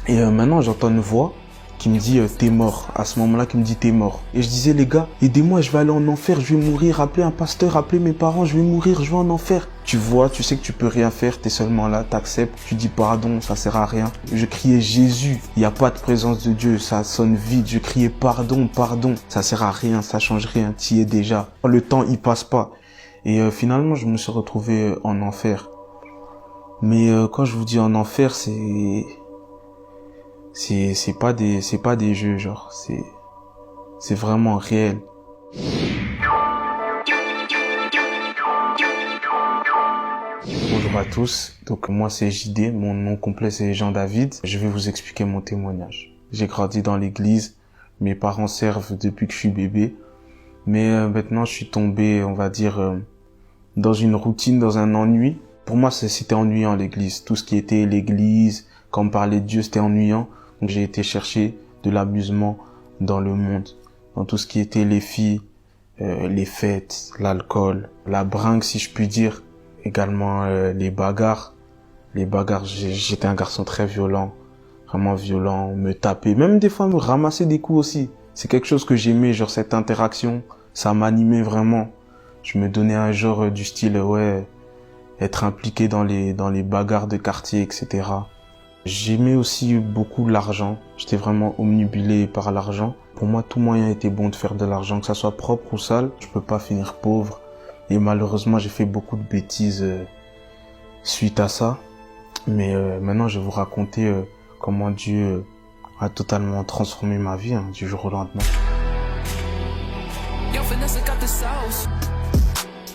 Et maintenant, j'entends une voix qui me dit t'es mort. À ce moment-là, qui me dit t'es mort. Et je disais les gars, aidez-moi, je vais aller en enfer, je vais mourir. Appelez un pasteur, appelez mes parents, je vais mourir, je vais en enfer. Tu vois, tu sais que tu peux rien faire, t'es seulement là, t'acceptes, tu dis pardon, ça sert à rien. Je criais Jésus, il n'y a pas de présence de Dieu, ça sonne vide. Je criais pardon, pardon, ça sert à rien, ça change rien, t'y es déjà. Le temps, il passe pas. Et finalement, je me suis retrouvé en enfer. Mais quand je vous dis en enfer, c'est pas des jeux, genre, c'est vraiment réel. Bonjour à tous, donc moi c'est JD, mon nom complet c'est Jean-David. Je vais vous expliquer mon témoignage. J'ai grandi dans l'église, mes parents servent depuis que je suis bébé, mais maintenant je suis tombé, on va dire, dans une routine, dans un ennui. Pour moi c'était ennuyant l'église, tout ce qui était l'église, quand on parlait de Dieu c'était ennuyant. Donc j'ai été chercher de l'amusement dans le monde, dans tout ce qui était les filles, les fêtes, l'alcool, la bringue si je puis dire, également les bagarres. Les bagarres, j'étais un garçon très violent, vraiment violent, me taper, même des fois me ramasser des coups aussi. C'est quelque chose que j'aimais, genre cette interaction, ça m'animait vraiment. Je me donnais un genre du style, ouais, être impliqué dans les bagarres de quartier, etc. J'aimais aussi beaucoup l'argent. J'étais vraiment omnibulé par l'argent. Pour moi, tout moyen était bon de faire de l'argent, que ça soit propre ou sale. Je peux pas finir pauvre. Et malheureusement, j'ai fait beaucoup de bêtises suite à ça. Mais maintenant, je vais vous raconter comment Dieu a totalement transformé ma vie du jour au lendemain.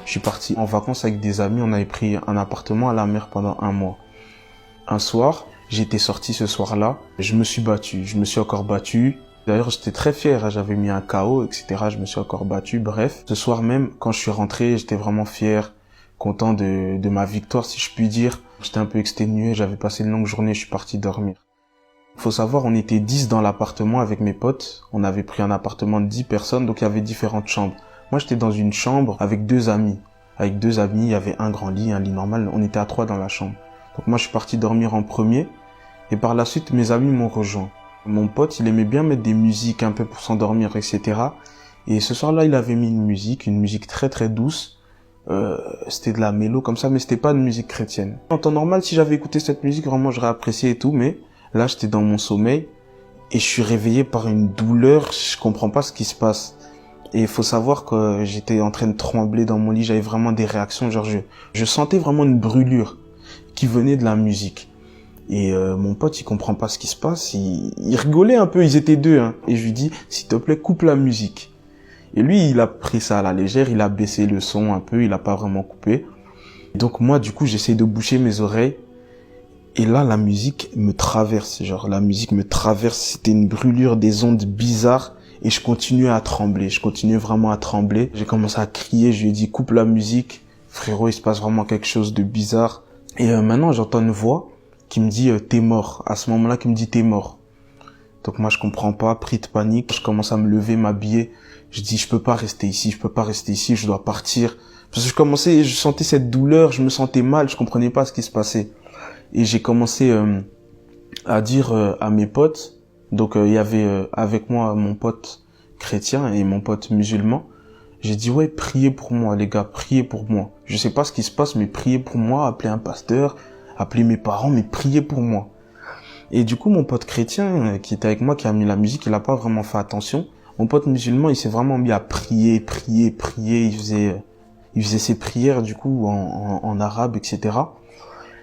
Je suis parti en vacances avec des amis. On avait pris un appartement à la mer pendant 1 mois. Un soir, j'étais sorti ce soir-là, je me suis battu, je me suis encore battu. D'ailleurs, j'étais très fier, j'avais mis un KO, etc. Je me suis encore battu, bref. Ce soir même, quand je suis rentré, j'étais vraiment fier, content de ma victoire, si je puis dire. J'étais un peu exténué, j'avais passé une longue journée, je suis parti dormir. Faut savoir, on était 10 dans l'appartement avec mes potes. On avait pris un appartement de 10 personnes, donc il y avait différentes chambres. Moi, j'étais dans une chambre avec 2 amis. Avec 2 amis, il y avait un grand lit, un lit normal. On était à 3 dans la chambre. Donc moi, je suis parti dormir en premier. Et par la suite, mes amis m'ont rejoint. Mon pote, il aimait bien mettre des musiques un peu pour s'endormir, etc. Et ce soir-là, il avait mis une musique très très douce. C'était de la mélo comme ça, mais c'était pas de musique chrétienne. En temps normal, si j'avais écouté cette musique, vraiment, j'aurais apprécié et tout. Mais là, j'étais dans mon sommeil et je suis réveillé par une douleur. Je comprends pas ce qui se passe. Et il faut savoir que j'étais en train de trembler dans mon lit. J'avais vraiment des réactions. Genre, je sentais vraiment une brûlure qui venait de la musique. Et mon pote, il comprend pas ce qui se passe, il rigolait un peu, ils étaient 2, Et je lui dis, s'il te plaît, coupe la musique. Et lui, il a pris ça à la légère, il a baissé le son un peu, il a pas vraiment coupé. Donc moi, du coup, j'essaie de boucher mes oreilles. Et là, la musique me traverse, c'était une brûlure, des ondes bizarres. Et je continuais à trembler, je continuais vraiment à trembler. J'ai commencé à crier, je lui ai dit, coupe la musique. Frérot, il se passe vraiment quelque chose de bizarre. Et maintenant, j'entends une voix qui me dit t'es mort. À ce moment-là, qui me dit t'es mort. Donc moi je comprends pas, pris de panique, je commence à me lever, m'habiller. Je dis je peux pas rester ici, je dois partir. Parce que je sentais cette douleur, je me sentais mal, je comprenais pas ce qui se passait. Et j'ai commencé à dire à mes potes. Donc il y avait avec moi mon pote chrétien et mon pote musulman. J'ai dit ouais, priez pour moi les gars, priez pour moi. Je sais pas ce qui se passe, mais priez pour moi, appelez un pasteur. Appeler mes parents, mais prier pour moi. Et du coup, mon pote chrétien qui était avec moi, qui a mis la musique, il a pas vraiment fait attention. Mon pote musulman, il s'est vraiment mis à prier. Il faisait ses prières, du coup, en arabe, etc.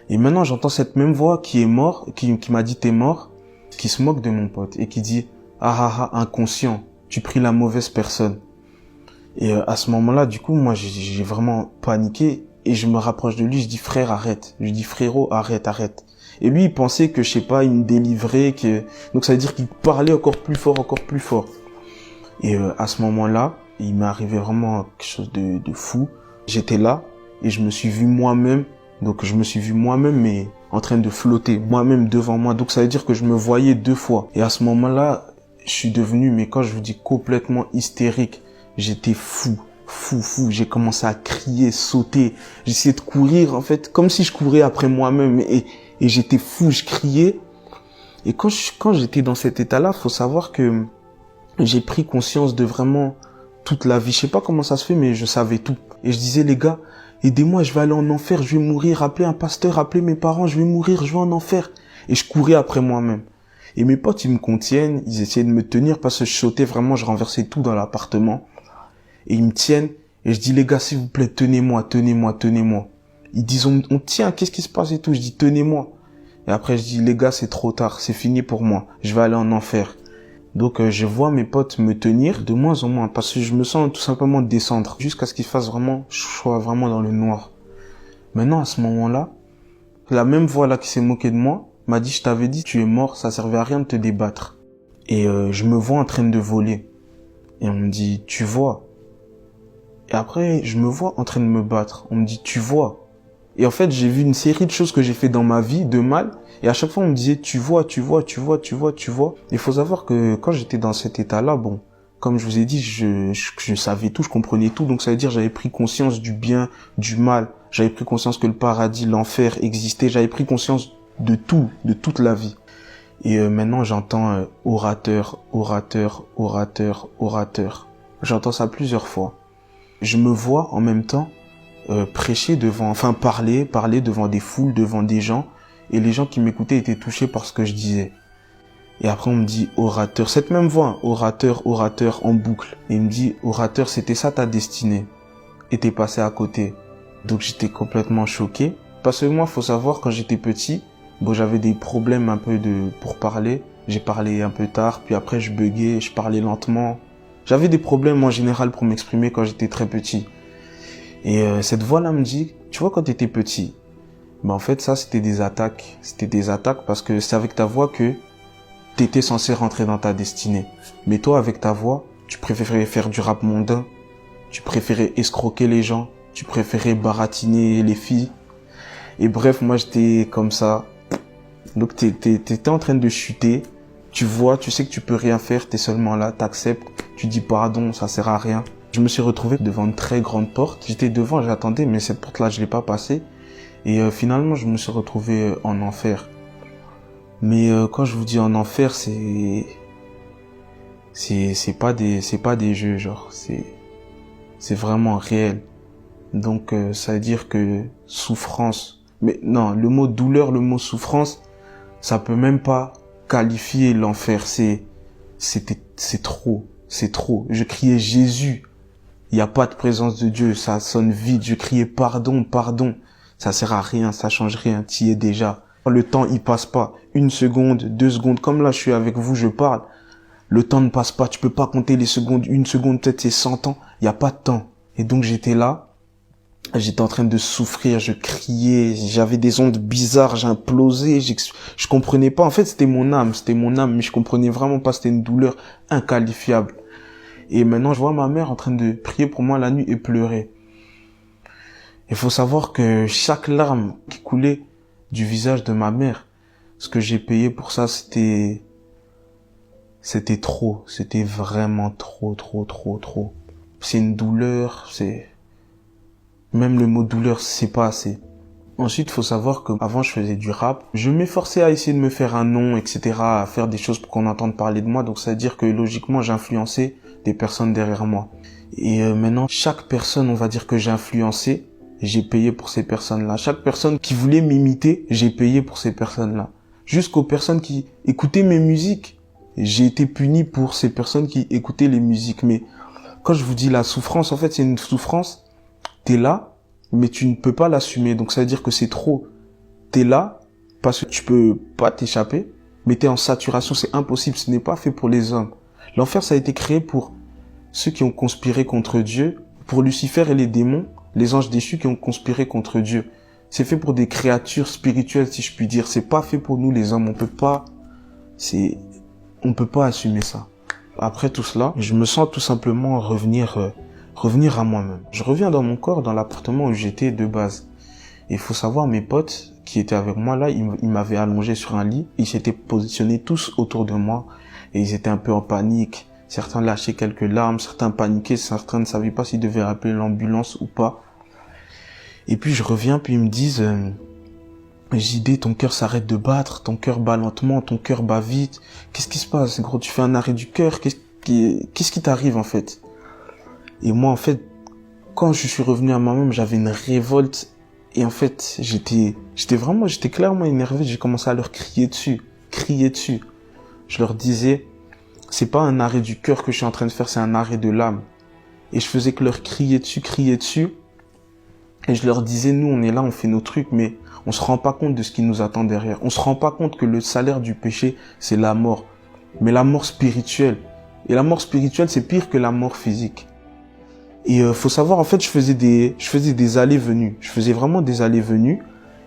Et maintenant, j'entends cette même voix qui est mort, qui m'a dit t'es mort, qui se moque de mon pote et qui dit inconscient, tu pries la mauvaise personne. Et à ce moment-là, du coup, moi, j'ai vraiment paniqué. Et je me rapproche de lui, je dis frère arrête. Je dis frérot arrête. Et lui il pensait que je sais pas, il me délivrait, donc ça veut dire qu'il parlait encore plus fort. Et à ce moment-là, il m'est arrivé vraiment quelque chose de fou. J'étais là et je me suis vu moi-même. Donc je me suis vu moi-même mais en train de flotter, moi-même devant moi. Donc ça veut dire que je me voyais 2 fois. Et à ce moment-là, je suis devenu, mais quand je vous dis complètement hystérique, j'étais fou. J'ai commencé à crier, sauter, j'essayais de courir en fait, comme si je courais après moi-même et j'étais fou, je criais Et quand j'étais dans cet état-là, faut savoir que j'ai pris conscience de vraiment toute la vie. Je sais pas comment ça se fait, mais je savais tout. Et je disais, les gars, aidez-moi, je vais aller en enfer, je vais mourir, appelez un pasteur, appelez mes parents, je vais mourir, je vais en enfer. Et je courais après moi-même. Et mes potes, ils me contiennent, ils essayaient de me tenir parce que je sautais vraiment, je renversais tout dans l'appartement. Et ils me tiennent, et je dis, les gars, s'il vous plaît, tenez-moi, tenez-moi, tenez-moi. Ils disent, on tient, qu'est-ce qui se passe et tout? Je dis, tenez-moi. Et après, je dis, les gars, c'est trop tard, c'est fini pour moi, je vais aller en enfer. Donc, je vois mes potes me tenir de moins en moins, parce que je me sens tout simplement descendre, jusqu'à ce qu'ils fassent vraiment, je sois vraiment dans le noir. Maintenant, à ce moment-là, la même voix là qui s'est moquée de moi, m'a dit, je t'avais dit, tu es mort, ça servait à rien de te débattre. Et je me vois en train de voler. Et on me dit, tu vois. Et après, je me vois en train de me battre. On me dit, tu vois. Et en fait, j'ai vu une série de choses que j'ai fait dans ma vie, de mal. Et à chaque fois, on me disait, tu vois, tu vois, tu vois, tu vois, tu vois. Il faut savoir que quand j'étais dans cet état-là, bon, comme je vous ai dit, je savais tout, je comprenais tout. Donc ça veut dire, j'avais pris conscience du bien, du mal. J'avais pris conscience que le paradis, l'enfer existait. J'avais pris conscience de tout, de toute la vie. Et maintenant, j'entends orateur, orateur, orateur, orateur. J'entends ça plusieurs fois. Je me vois en même temps prêcher devant, enfin parler devant des foules, devant des gens. Et les gens qui m'écoutaient étaient touchés par ce que je disais. Et après, on me dit orateur. Cette même voix, hein, orateur, orateur en boucle. Et il me dit, orateur, c'était ça ta destinée. Et t'es passé à côté. Donc j'étais complètement choqué. Parce que moi, faut savoir, quand j'étais petit, bon, j'avais des problèmes un peu pour parler. J'ai parlé un peu tard, puis après je buguais, je parlais lentement. J'avais des problèmes en général pour m'exprimer quand j'étais très petit. Et cette voix-là me dit, tu vois, quand t'étais petit, ben en fait ça c'était des attaques. C'était des attaques parce que c'est avec ta voix que t'étais censé rentrer dans ta destinée. Mais toi, avec ta voix, tu préférais faire du rap mondain, tu préférais escroquer les gens, tu préférais baratiner les filles. Et bref, moi j'étais comme ça. Donc t'étais en train de chuter, tu vois, tu sais que tu peux rien faire, t'es seulement là, t'acceptes, tu dis pardon, ça sert à rien. Je me suis retrouvé devant une très grande porte, j'étais devant, j'attendais, mais cette porte-là, je l'ai pas passée. Et finalement, je me suis retrouvé en enfer. Mais quand je vous dis en enfer, c'est pas des jeux, genre, c'est vraiment réel. Donc ça veut dire que souffrance, mais non, le mot douleur, le mot souffrance, ça peut même pas qualifier l'enfer. C'est trop. Je criais Jésus. Il y a pas de présence de Dieu. Ça sonne vide. Je criais pardon, pardon. Ça sert à rien. Ça change rien. T'y es déjà. Le temps, il passe pas. 1 seconde, 2 secondes. Comme là, je suis avec vous, je parle. Le temps ne passe pas. Tu peux pas compter les secondes. 1 seconde, peut-être c'est 100 ans. Il y a pas de temps. Et donc, j'étais là. J'étais en train de souffrir, je criais, j'avais des ondes bizarres, j'implosais, je comprenais pas. En fait, c'était mon âme, mais je comprenais vraiment pas, c'était une douleur inqualifiable. Et maintenant, je vois ma mère en train de prier pour moi la nuit et pleurer. Il faut savoir que chaque larme qui coulait du visage de ma mère, ce que j'ai payé pour ça, c'était trop, c'était vraiment trop. C'est une douleur, même le mot douleur, c'est pas assez. Ensuite, faut savoir que avant je faisais du rap. Je m'efforçais à essayer de me faire un nom, etc., à faire des choses pour qu'on entende parler de moi. Donc, ça veut dire que logiquement, j'influençais des personnes derrière moi. Et maintenant, chaque personne, on va dire que j'ai influencé, j'ai payé pour ces personnes-là. Chaque personne qui voulait m'imiter, j'ai payé pour ces personnes-là. Jusqu'aux personnes qui écoutaient mes musiques, j'ai été puni pour ces personnes qui écoutaient les musiques. Mais quand je vous dis la souffrance, en fait, c'est une souffrance. T'es là, mais tu ne peux pas l'assumer. Donc ça veut dire que c'est trop. T'es là, parce que tu peux pas t'échapper, mais t'es en saturation, c'est impossible. Ce n'est pas fait pour les hommes. L'enfer, ça a été créé pour ceux qui ont conspiré contre Dieu, pour Lucifer et les démons, les anges déchus qui ont conspiré contre Dieu. C'est fait pour des créatures spirituelles, si je puis dire. C'est pas fait pour nous, les hommes. On peut pas assumer ça. Après tout cela, je me sens tout simplement revenir à moi-même. Je reviens dans mon corps, dans l'appartement où j'étais de base. Et il faut savoir, mes potes qui étaient avec moi là, ils m'avaient allongé sur un lit. Ils s'étaient positionnés tous autour de moi. Et ils étaient un peu en panique. Certains lâchaient quelques larmes, certains paniquaient, certains ne savaient pas s'ils devaient appeler l'ambulance ou pas. Et puis je reviens, puis ils me disent, JD, ton cœur s'arrête de battre, ton cœur bat lentement, ton cœur bat vite. Qu'est-ce qui se passe, gros? Tu fais un arrêt du cœur, qu'est-ce qui t'arrive, en fait? Et moi, en fait, quand je suis revenu à moi-même, j'avais une révolte. Et en fait, j'étais clairement énervé. J'ai commencé à leur crier dessus. Je leur disais, c'est pas un arrêt du cœur que je suis en train de faire, c'est un arrêt de l'âme. Et je faisais que leur crier dessus. Et je leur disais, nous, on est là, on fait nos trucs, mais on se rend pas compte de ce qui nous attend derrière. On se rend pas compte que le salaire du péché, c'est la mort. Mais la mort spirituelle. Et la mort spirituelle, c'est pire que la mort physique. Et faut savoir, en fait, je faisais des allées-venues. Je faisais vraiment des allées-venues.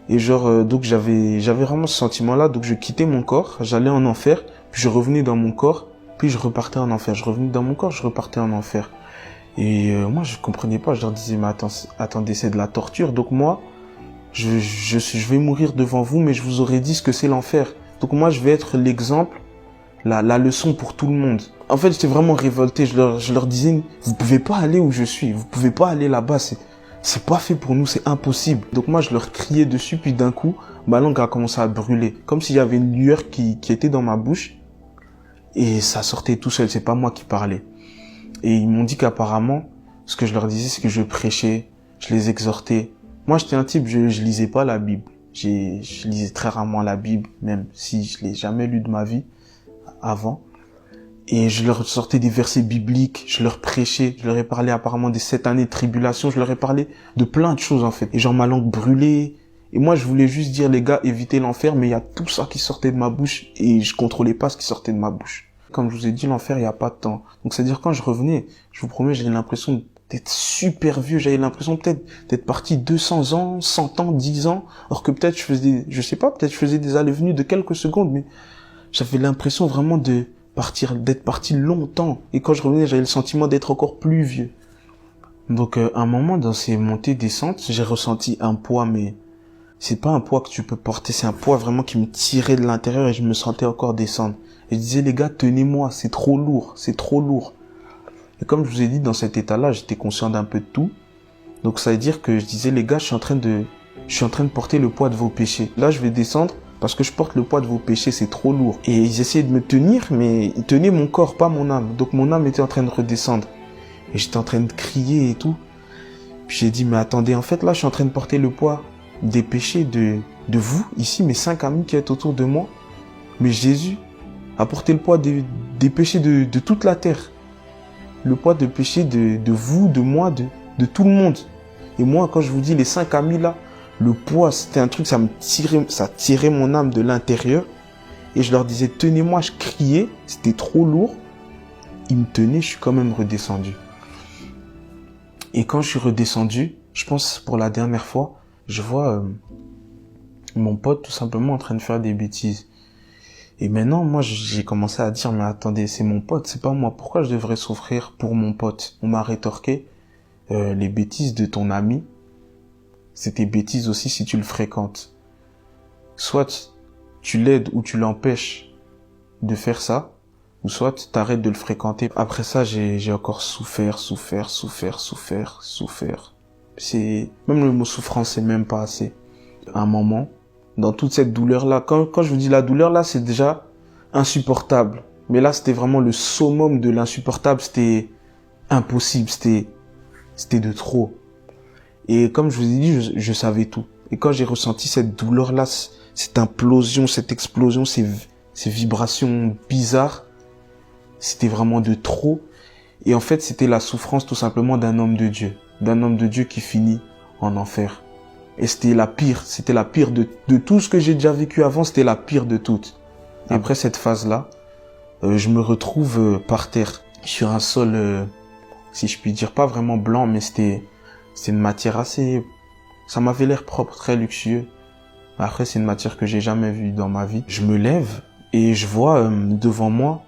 Et donc j'avais vraiment ce sentiment-là. Donc je quittais mon corps, j'allais en enfer, puis je revenais dans mon corps, puis je repartais en enfer. Je revenais dans mon corps, je repartais en enfer. Et moi, je comprenais pas. Je leur disais, mais attendez, c'est de la torture. Donc moi, je vais mourir devant vous, mais je vous aurais dit ce que c'est l'enfer. Donc moi, je vais être l'exemple, la leçon pour tout le monde. En fait, j'étais vraiment révolté. Je leur disais, vous pouvez pas aller où je suis. Vous pouvez pas aller là-bas. C'est pas fait pour nous. C'est impossible. Donc moi, je leur criais dessus. Puis d'un coup, ma langue a commencé à brûler. Comme s'il y avait une lueur qui était dans ma bouche. Et ça sortait tout seul. C'est pas moi qui parlais. Et ils m'ont dit qu'apparemment, ce que je leur disais, c'est que je prêchais, je les exhortais. Moi, j'étais un type, je lisais pas la Bible. Je lisais très rarement la Bible, même si je l'ai jamais lu de ma vie avant. Et je leur sortais des versets bibliques, je leur prêchais, je leur ai parlé apparemment des 7 années de tribulation, je leur ai parlé de plein de choses en fait. Et genre ma langue brûlait. Et moi, je voulais juste dire, les gars, évitez l'enfer, mais il y a tout ça qui sortait de ma bouche et je contrôlais pas ce qui sortait de ma bouche. Comme je vous ai dit, l'enfer, il n'y a pas de temps. Donc, c'est-à-dire, quand je revenais, je vous promets, j'avais l'impression d'être super vieux. J'avais l'impression peut-être d'être parti 200 ans, 100 ans, 10 ans. Alors que peut-être je sais pas, peut-être je faisais des allées-venues de quelques secondes, mais j'avais l'impression vraiment d'être parti longtemps. Et quand je revenais, j'avais le sentiment d'être encore plus vieux. Donc, à un moment, dans ces montées-descentes, j'ai ressenti un poids, mais c'est pas un poids que tu peux porter. C'est un poids vraiment qui me tirait de l'intérieur et je me sentais encore descendre. Et je disais, les gars, tenez-moi, c'est trop lourd, c'est trop lourd. Et comme je vous ai dit, dans cet état-là, j'étais conscient d'un peu de tout. Donc ça veut dire que je disais, les gars, je suis en train de porter le poids de vos péchés. Là, je vais descendre parce que je porte le poids de vos péchés, c'est trop lourd. Et ils essayaient de me tenir, mais ils tenaient mon corps, pas mon âme. Donc mon âme était en train de redescendre. Et j'étais en train de crier et tout. Puis j'ai dit, mais attendez, en fait, là, je suis en train de porter le poids des péchés de vous, ici, mes 5 amis qui êtes autour de moi. Mais Jésus a porté le poids des péchés de toute la terre. Le poids des péchés de vous, de moi, de tout le monde. Et moi, quand je vous dis les 5 amis là, le poids, c'était un truc, ça tirait mon âme de l'intérieur. Et je leur disais, tenez-moi, je criais, c'était trop lourd. Ils me tenaient, je suis quand même redescendu. Et quand je suis redescendu, je pense pour la dernière fois, je vois mon pote tout simplement en train de faire des bêtises. Et maintenant, moi, j'ai commencé à dire, mais attendez, c'est mon pote, c'est pas moi. Pourquoi je devrais souffrir pour mon pote? On m'a rétorqué, les bêtises de ton ami, c'est tes bêtises aussi si tu le fréquentes. Soit tu l'aides ou tu l'empêches de faire ça, ou soit t'arrêtes de le fréquenter. Après ça, j'ai encore souffert. Même le mot souffrance, c'est même pas assez. À un moment, dans toute cette douleur-là, quand je vous dis la douleur, là, c'est déjà insupportable. Mais là, c'était vraiment le summum de l'insupportable. C'était impossible. C'était de trop. Et comme je vous ai dit, je savais tout. Et quand j'ai ressenti cette douleur-là, cette implosion, cette explosion, ces vibrations bizarres, c'était vraiment de trop. Et en fait, c'était la souffrance tout simplement d'un homme de Dieu. D'un homme de Dieu qui finit en enfer. Et c'était la pire de tout ce que j'ai déjà vécu avant, c'était la pire de toutes. Et après cette phase-là, je me retrouve par terre, sur un sol, si je puis dire, pas vraiment blanc, mais c'était une matière assez, ça m'avait l'air propre, très luxueux. Après, c'est une matière que j'ai jamais vue dans ma vie. Je me lève et je vois devant moi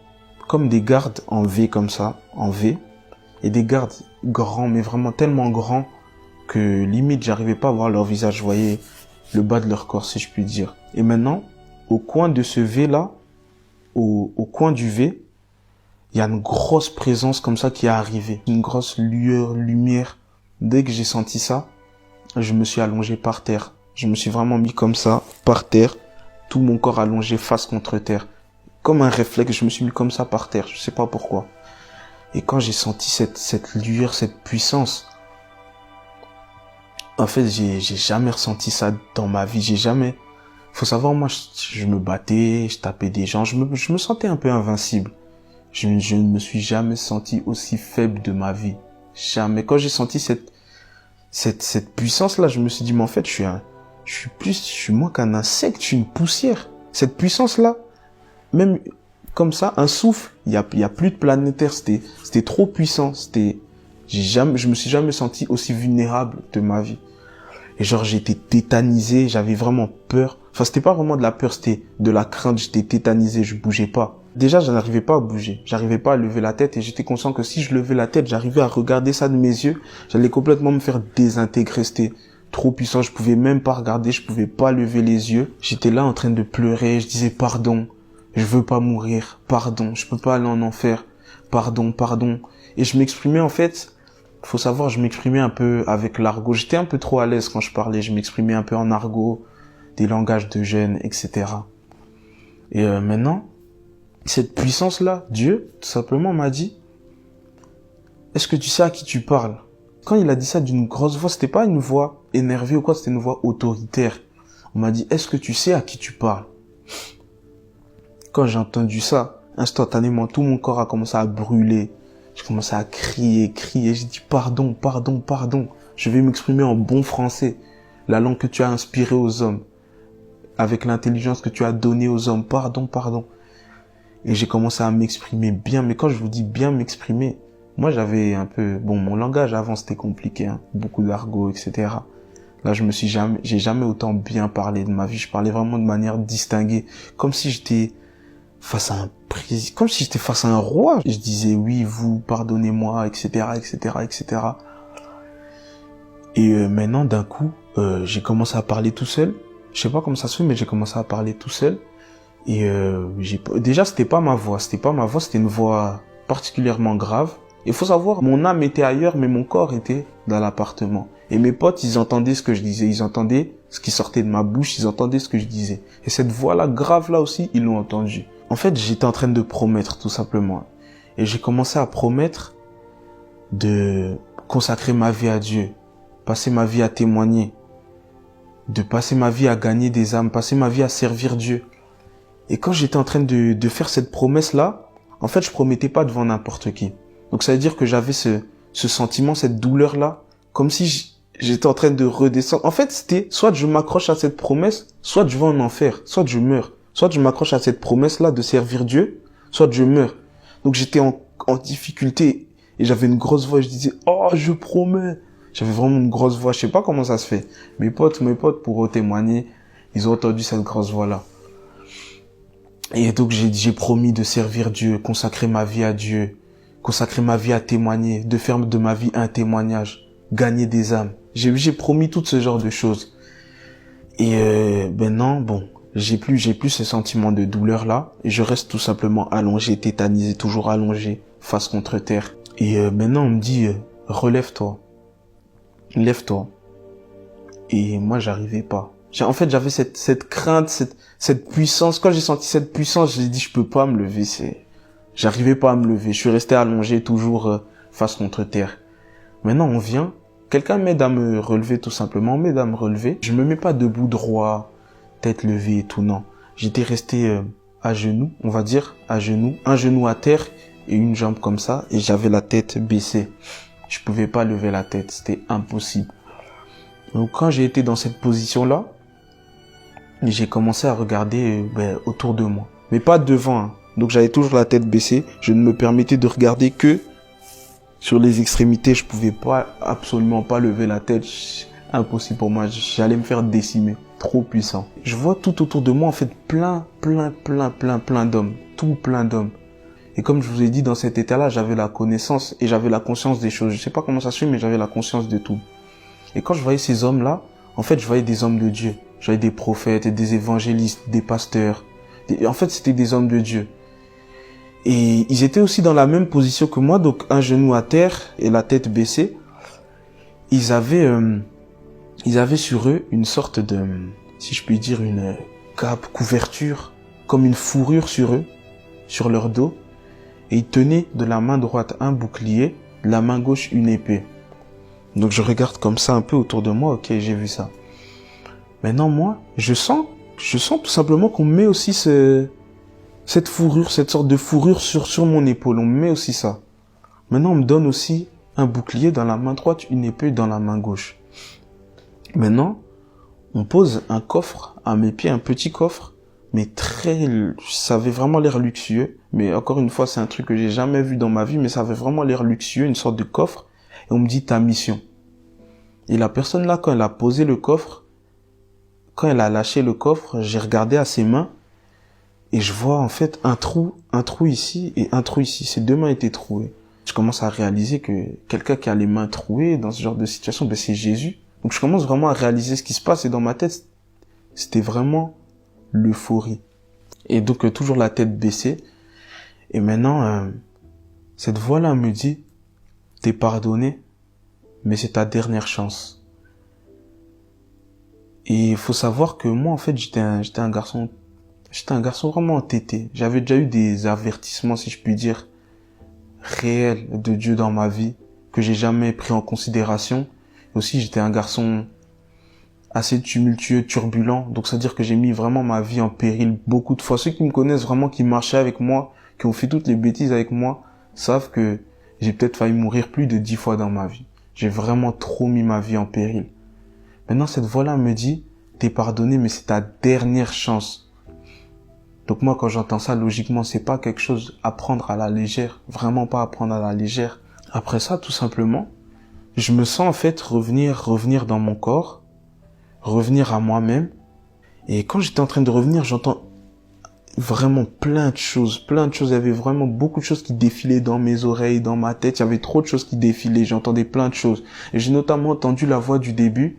comme des gardes en V comme ça, en V, et des gardes grands, mais vraiment tellement grands que limite j'arrivais pas à voir leur visage, je voyais le bas de leur corps, si je puis dire. Et maintenant, au coin de ce V là, au coin du V, il y a une grosse présence comme ça qui est arrivée, une grosse lueur, lumière. Dès que j'ai senti ça, je me suis allongé par terre. Je me suis vraiment mis comme ça, par terre, tout mon corps allongé face contre terre. Comme un réflexe, je me suis mis comme ça par terre, je sais pas pourquoi. Et quand j'ai senti cette lueur, cette puissance, en fait, j'ai jamais ressenti ça dans ma vie, j'ai jamais... Faut savoir, moi, je me battais, je tapais des gens, je me sentais un peu invincible. Je ne me suis jamais senti aussi faible de ma vie. Jamais. Quand j'ai senti cette puissance-là, je me suis dit, mais en fait, je suis moins qu'un insecte, je suis une poussière. Cette puissance-là, même comme ça, un souffle, il y a plus de planétaire, c'était trop puissant, je me suis jamais senti aussi vulnérable de ma vie. Et genre, j'étais tétanisé, j'avais vraiment peur. Enfin, c'était pas vraiment de la peur, c'était de la crainte, j'étais tétanisé, je bougeais pas. Déjà, je n'arrivais pas à bouger, j'arrivais pas à lever la tête et j'étais conscient que si je levais la tête, j'arrivais à regarder ça de mes yeux, j'allais complètement me faire désintégrer, c'était trop puissant, je pouvais même pas regarder, je pouvais pas lever les yeux. J'étais là en train de pleurer, je disais pardon, je veux pas mourir, pardon, je peux pas aller en enfer, pardon, pardon. Et je m'exprimais en fait, faut savoir, je m'exprimais un peu avec l'argot. J'étais un peu trop à l'aise quand je parlais. Je m'exprimais un peu en argot, des langages de jeunes, etc. Et maintenant, cette puissance-là, Dieu, tout simplement, m'a dit, est-ce que tu sais à qui tu parles? Quand il a dit ça d'une grosse voix, c'était pas une voix énervée ou quoi, c'était une voix autoritaire. On m'a dit, est-ce que tu sais à qui tu parles? Quand j'ai entendu ça, instantanément, tout mon corps a commencé à brûler. J'ai commencé à crier. J'ai dit pardon, pardon, pardon. Je vais m'exprimer en bon français. La langue que tu as inspirée aux hommes. Avec l'intelligence que tu as donnée aux hommes. Pardon, pardon. Et j'ai commencé à m'exprimer bien. Mais quand je vous dis bien m'exprimer, moi j'avais un peu... Bon, mon langage avant c'était compliqué. Hein. Beaucoup d'argot, etc. Là, j'ai jamais autant bien parlé de ma vie. Je parlais vraiment de manière distinguée. Comme si j'étais face à un président, comme si j'étais face à un roi. Je disais oui, vous, pardonnez-moi, etc., etc., etc. Et maintenant, d'un coup, j'ai commencé à parler tout seul. Je sais pas comment ça se fait, mais j'ai commencé à parler tout seul. Et déjà, c'était pas ma voix, c'était une voix particulièrement grave. Il faut savoir, mon âme était ailleurs, mais mon corps était dans l'appartement. Et mes potes, ils entendaient ce que je disais, ils entendaient ce qui sortait de ma bouche, ils entendaient ce que je disais. Et cette voix-là, grave-là aussi, ils l'ont entendu. En fait, j'étais en train de promettre, tout simplement. Et j'ai commencé à promettre de consacrer ma vie à Dieu, passer ma vie à témoigner, de passer ma vie à gagner des âmes, passer ma vie à servir Dieu. Et quand j'étais en train de faire cette promesse-là, en fait, je promettais pas devant n'importe qui. Donc ça veut dire que j'avais ce sentiment, cette douleur-là, comme si j'étais en train de redescendre. En fait, c'était soit je m'accroche à cette promesse, soit je vais en enfer, soit je meurs. Soit je m'accroche à cette promesse-là de servir Dieu, soit je meurs. Donc j'étais en difficulté et j'avais une grosse voix, je disais « Oh, je promets !» J'avais vraiment une grosse voix, je sais pas comment ça se fait. Mes potes, pour témoigner, ils ont entendu cette grosse voix-là. Et donc j'ai promis de servir Dieu, consacrer ma vie à Dieu, consacrer ma vie à témoigner, de faire de ma vie un témoignage, gagner des âmes. J'ai promis tout ce genre de choses. Et maintenant, bon, j'ai plus ce sentiment de douleur là, et je reste tout simplement allongé, tétanisé, toujours allongé, face contre terre. Et maintenant on me dit relève-toi, lève-toi. Et moi j'arrivais pas. En fait j'avais cette crainte, cette puissance. Quand j'ai senti cette puissance, j'ai dit je peux pas me lever. J'arrivais pas à me lever. Je suis resté allongé toujours face contre terre. Maintenant on vient, quelqu'un m'aide à me relever tout simplement, m'aide à me relever. Je me mets pas debout droit, tête levée et tout, non. J'étais resté à genoux, on va dire, à genoux, un genou à terre et une jambe comme ça, et j'avais la tête baissée. Je pouvais pas lever la tête, c'était impossible. Donc quand j'ai été dans cette position-là, j'ai commencé à regarder autour de moi, mais pas devant. Hein. Donc j'avais toujours la tête baissée, je ne me permettais de regarder que sur les extrémités. Je pouvais pas, absolument pas lever la tête, impossible pour moi, j'allais me faire décimer. Trop puissant. Je vois tout autour de moi, en fait, plein d'hommes. Tout plein d'hommes. Et comme je vous ai dit, dans cet état-là, j'avais la connaissance et j'avais la conscience des choses. Je sais pas comment ça se fait, mais j'avais la conscience de tout. Et quand je voyais ces hommes-là, en fait, je voyais des hommes de Dieu. Je voyais des prophètes, des évangélistes, des pasteurs. En fait, c'était des hommes de Dieu. Et ils étaient aussi dans la même position que moi, donc un genou à terre et la tête baissée. Ils avaient... Ils avaient sur eux une sorte de, si je puis dire, une cape, couverture, comme une fourrure sur eux, sur leur dos. Et ils tenaient de la main droite un bouclier, de la main gauche une épée. Donc je regarde comme ça un peu autour de moi, ok, j'ai vu ça. Maintenant moi, je sens tout simplement qu'on met aussi cette fourrure, cette sorte de fourrure sur mon épaule, on me met aussi ça. Maintenant on me donne aussi un bouclier dans la main droite, une épée dans la main gauche. Maintenant, on pose un coffre à mes pieds, un petit coffre, mais ça avait vraiment l'air luxueux. Mais encore une fois, c'est un truc que j'ai jamais vu dans ma vie, mais ça avait vraiment l'air luxueux, une sorte de coffre. Et on me dit ta mission. Et la personne là, quand elle a posé le coffre, quand elle a lâché le coffre, j'ai regardé à ses mains et je vois en fait un trou ici et un trou ici. Ses deux mains étaient trouées. Je commence à réaliser que quelqu'un qui a les mains trouées dans ce genre de situation, ben c'est Jésus. Donc je commence vraiment à réaliser ce qui se passe et dans ma tête, c'était vraiment l'euphorie. Et donc toujours la tête baissée. Et maintenant, cette voix-là me dit, t'es pardonné, mais c'est ta dernière chance. Et il faut savoir que moi, en fait, j'étais un garçon vraiment entêté. J'avais déjà eu des avertissements, si je puis dire, réels de Dieu dans ma vie, que j'ai jamais pris en considération. Et aussi, j'étais un garçon assez tumultueux, turbulent. Donc, c'est-à-dire que j'ai mis vraiment ma vie en péril beaucoup de fois. Ceux qui me connaissent vraiment, qui marchaient avec moi, qui ont fait toutes les bêtises avec moi, savent que j'ai peut-être failli mourir plus de 10 fois dans ma vie. J'ai vraiment trop mis ma vie en péril. Maintenant, cette voix-là me dit, t'es pardonné, mais c'est ta dernière chance. Donc moi, quand j'entends ça, logiquement, c'est pas quelque chose à prendre à la légère. Vraiment pas à prendre à la légère. Après ça, tout simplement, je me sens en fait revenir dans mon corps, revenir à moi-même. Et quand j'étais en train de revenir, j'entends vraiment plein de choses. Il y avait vraiment beaucoup de choses qui défilaient dans mes oreilles, dans ma tête. Il y avait trop de choses qui défilaient. J'entendais plein de choses. Et j'ai notamment entendu la voix du début,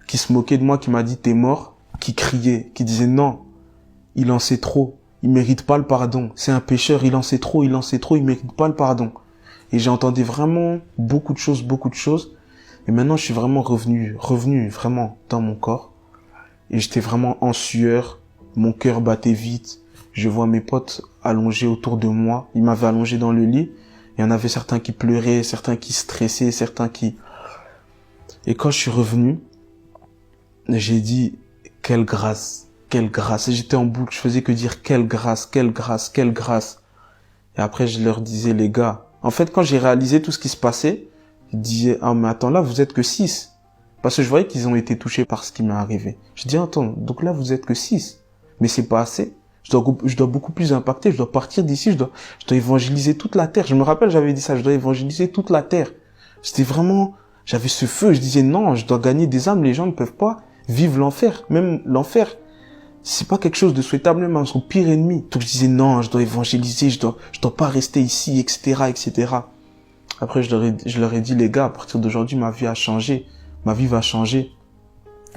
qui se moquait de moi, qui m'a dit t'es mort, qui criait, qui disait non, il en sait trop, il mérite pas le pardon, c'est un pécheur, il en sait trop, il mérite pas le pardon. Et j'ai entendu vraiment beaucoup de choses. Et maintenant je suis vraiment revenu vraiment dans mon corps. Et j'étais vraiment en sueur, mon cœur battait vite. Je vois mes potes allongés autour de moi, ils m'avaient allongé dans le lit. Il y en avait certains qui pleuraient, certains qui stressaient, certains qui... Et quand je suis revenu, j'ai dit, quelle grâce. Et j'étais en boucle, je faisais que dire, quelle grâce. Et après, je leur disais, les gars, en fait, quand j'ai réalisé tout ce qui se passait, je disais, ah, mais attends, là, vous êtes que 6. Parce que je voyais qu'ils ont été touchés par ce qui m'est arrivé. Je dis, attends, donc là, vous êtes que 6. Mais c'est pas assez. Je dois beaucoup plus impacter, je dois partir d'ici, je dois évangéliser toute la terre. Je me rappelle, j'avais dit ça, je dois évangéliser toute la terre. C'était vraiment, j'avais ce feu, je disais non, je dois gagner des âmes, les gens ne peuvent pas vivre l'enfer. Même l'enfer, c'est pas quelque chose de souhaitable, même à son pire ennemi. Donc je disais non, je dois évangéliser, je dois pas rester ici, etc. Après, je leur ai dit, les gars, à partir d'aujourd'hui, ma vie a changé. Ma vie va changer.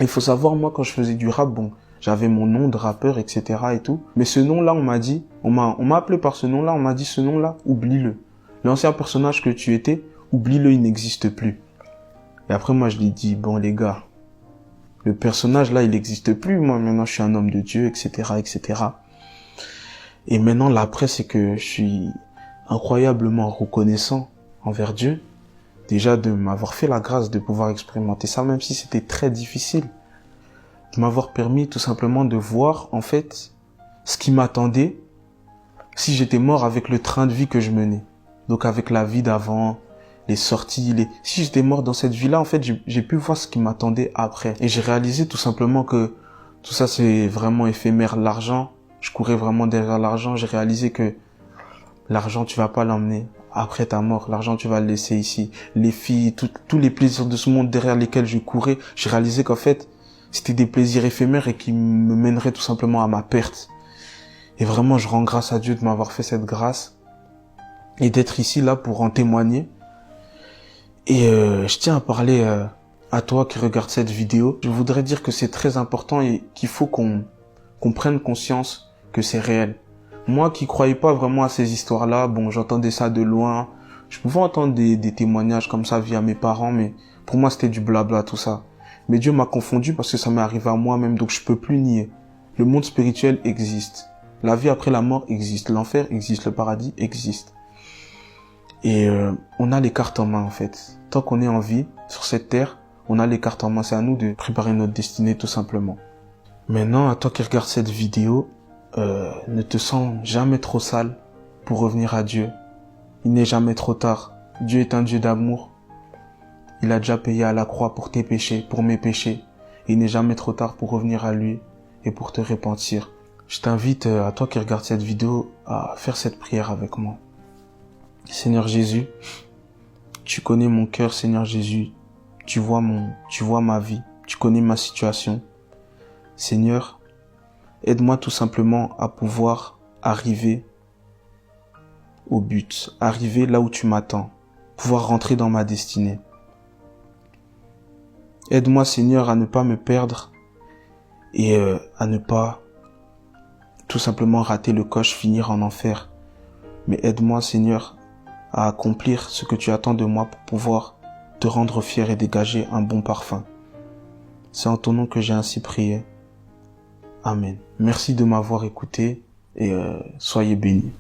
Il faut savoir, moi, quand je faisais du rap, bon, j'avais mon nom de rappeur, etc. et tout. Mais ce nom-là, on m'a appelé par ce nom-là, on m'a dit, ce nom-là, oublie-le. L'ancien personnage que tu étais, oublie-le, il n'existe plus. Et après, moi, je lui ai dit, bon, les gars, le personnage là, il n'existe plus. Moi, maintenant, je suis un homme de Dieu, etc. Et maintenant, l'après, c'est que je suis incroyablement reconnaissant envers Dieu. Déjà, de m'avoir fait la grâce de pouvoir expérimenter ça, même si c'était très difficile. De m'avoir permis tout simplement de voir, en fait, ce qui m'attendait si j'étais mort avec le train de vie que je menais. Donc, avec la vie d'avant, les sorties, si j'étais mort dans cette vie-là, en fait, j'ai pu voir ce qui m'attendait après. Et j'ai réalisé tout simplement que tout ça, c'est vraiment éphémère. L'argent, je courais vraiment derrière l'argent. J'ai réalisé que l'argent, tu vas pas l'emmener après ta mort. L'argent, tu vas le laisser ici. Les filles, tous les plaisirs de ce monde derrière lesquels je courais, j'ai réalisé qu'en fait, c'était des plaisirs éphémères et qui me mèneraient tout simplement à ma perte. Et vraiment, je rends grâce à Dieu de m'avoir fait cette grâce et d'être ici, là, pour en témoigner. Et je tiens à parler à toi qui regarde cette vidéo. Je voudrais dire que c'est très important et qu'il faut qu'on prenne conscience que c'est réel. Moi qui croyais pas vraiment à ces histoires-là, bon, j'entendais ça de loin. Je pouvais entendre des témoignages comme ça via mes parents, mais Pour moi, c'était du blabla, tout ça. Mais Dieu m'a confondu parce que ça m'est arrivé à moi-même, donc je peux plus nier. Le monde spirituel existe. La vie après la mort existe. L'enfer existe. Le paradis existe. Et on a les cartes en main, en fait. Tant qu'on est en vie, sur cette terre, on a les cartes en main. C'est à nous de préparer notre destinée, tout simplement. Maintenant, à toi qui regardes cette vidéo, ne te sens jamais trop sale pour revenir à Dieu. Il n'est jamais trop tard. Dieu est un Dieu d'amour. Il a déjà payé à la croix pour tes péchés, pour mes péchés. Et il n'est jamais trop tard pour revenir à lui et pour te repentir. Je t'invite, à toi qui regardes cette vidéo, à faire cette prière avec moi. Seigneur Jésus, tu connais mon cœur, Seigneur Jésus. Tu vois ma vie. Tu connais ma situation. Seigneur, aide-moi tout simplement à pouvoir arriver au but, arriver là où tu m'attends, pouvoir rentrer dans ma destinée. Aide-moi, Seigneur, à ne pas me perdre et à ne pas tout simplement rater le coche, finir en enfer. Mais aide-moi, Seigneur, à accomplir ce que tu attends de moi pour pouvoir te rendre fier et dégager un bon parfum. C'est en ton nom que j'ai ainsi prié. Amen. Merci de m'avoir écouté et soyez bénis.